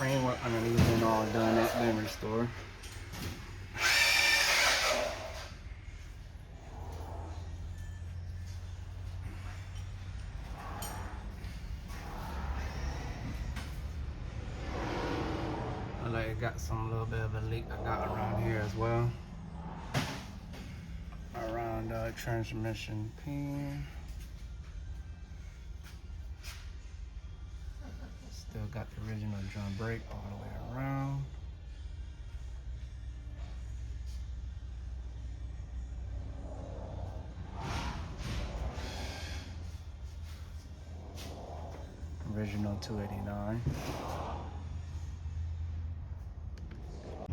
framework underneath been all done. That's been restored. Like it got some little bit of a leak I got around here as well. Around the transmission pin. Still got the original drum brake all the way around. Original 289.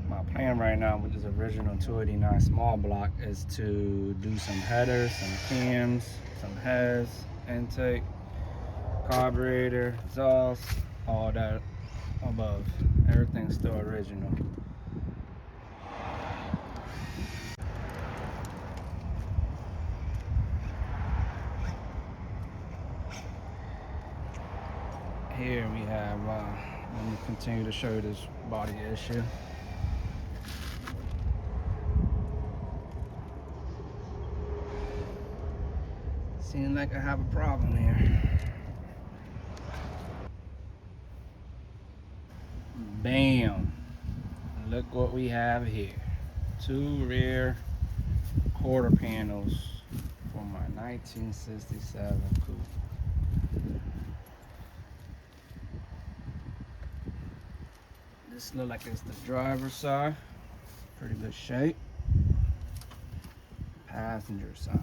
My plan right now with this original 289 small block is to do some headers, some cams, some heads, intake, carburetor, exhaust, all that above. Everything's still original. Here we have, let me continue to show you this body issue. Seems like I have a problem here. Bam! Look what we have here. 2 rear quarter panels for my 1967 coupe. This look like it's the driver's side. Pretty good shape. Passenger side.